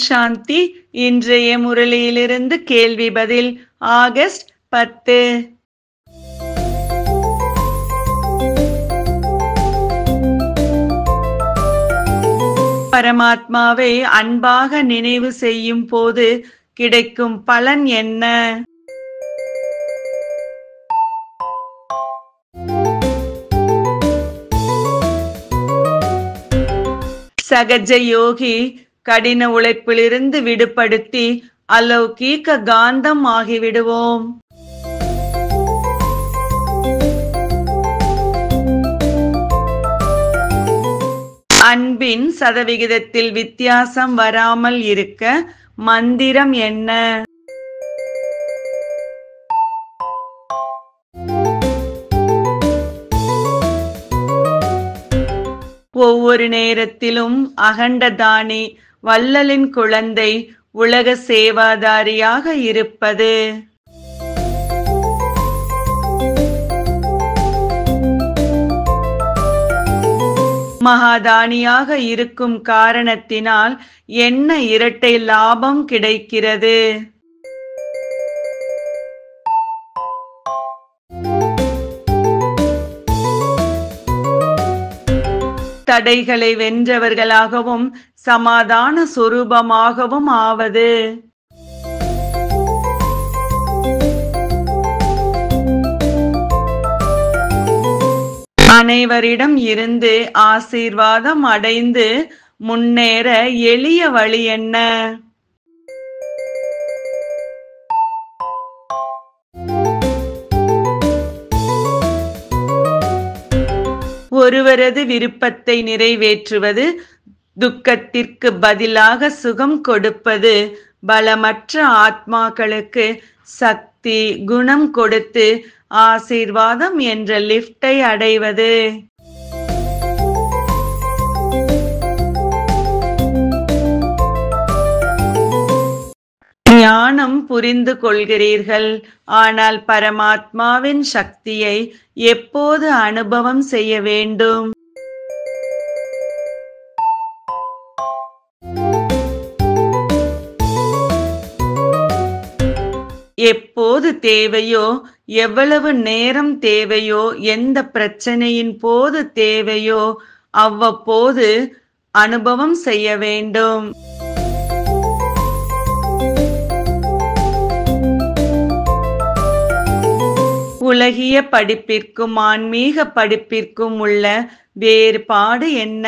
சாந்தி. இன்றைய முரளியிலிருந்து கேள்வி பதில் ஆகஸ்ட் 10. பரமாத்மாவை அன்பாக நினைவு செய்யும் போது கிடைக்கும் பலன் என்ன? சகஜ யோகி கடின உழைப்பிலிருந்து விடுபடுத்தி அலௌகீக காந்தம் ஆகிவிடுவோம். அன்பின் சதவிகிதத்தில் வித்தியாசம் வராமல் இருக்க மந்திரம் என்ன? ஒவ்வொரு நேரத்திலும் அகண்டதானி வள்ளலின் குழந்தை உலக சேவாதாரியாக இருப்பது. மகாதானியாக இருக்கும் காரணத்தினால் என்ன இரட்டை லாபம் கிடைக்கிறது? தடைகளை வென்றவர்களாகவும் சமாதான சொரூபமாகவும் ஆவது. அனைவரிடம் இருந்து ஆசீர்வாதம் அடைந்து முன்னேற எளிய வழி என்ன? ஒருவரது விருப்பத்தை நிறைவேற்றுவது, துக்கத்திற்கு பதிலாக சுகம் கொடுப்பது, பலமற்ற ஆத்மாக்களுக்கு சக்தி குணம் கொடுத்து ஆசீர்வாதம் என்ற லிப்டை அடைவது. ஞானம் புரிந்து கொள்கிறீர்கள், ஆனால் பரமாத்மாவின் சக்தியை எப்போது அனுபவம் செய்ய வேண்டும்? எப்போது தேவையோ, எவ்வளவு நேரம் தேவையோ, எந்த பிரச்சனையின் போது தேவையோ அவ்வப்போது அனுபவம் செய்ய வேண்டும். உலகிய படிப்பிற்கும் ஆன்மீக படிப்பிற்கும் உள்ள வேறுபாடு என்ன?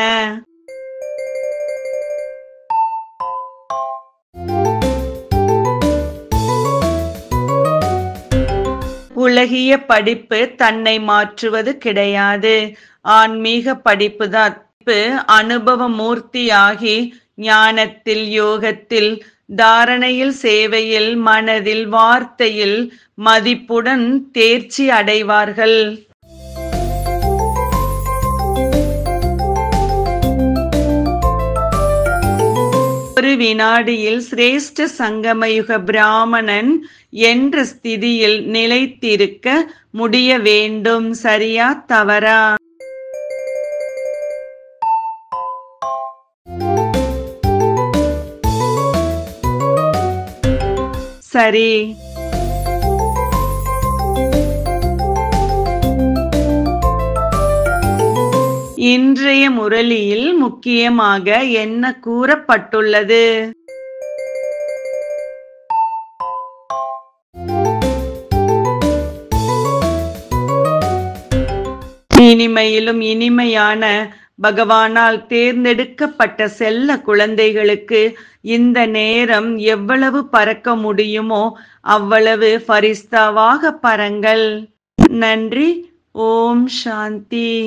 உலகிய படிப்பு தன்னை மாற்றுவது கிடையாது. ஆன்மீக படிப்புதான் அனுபவ மூர்த்தியாகி ஞானத்தில், யோகத்தில், தாரணையில், சேவையில், மனதில், வார்த்தையில் மதிப்புடன் தேர்ச்சி அடைவார்கள். ஒரு வினாடியில் சிரேஷ்ட சங்கமயுக பிராமணன் என்ற ஸ்திதியில் நிலைத்திருக்க முடிய வேண்டும். சரியா தவறா? சரி. இன்றைய முரளியில் முக்கியமாக என்ன கூறப்பட்டுள்ளது? இனிமையிலும் இனிமையான பகவானால் தேர்ந்தெடுக்கப்பட்ட செல்ல குழந்தைகளுக்கு இந்த நேரம் எவ்வளவு பறக்க முடியுமோ அவ்வளவு ஃபரிஸ்தாவாக பறங்கள். நன்றி. ஓம் சாந்தி.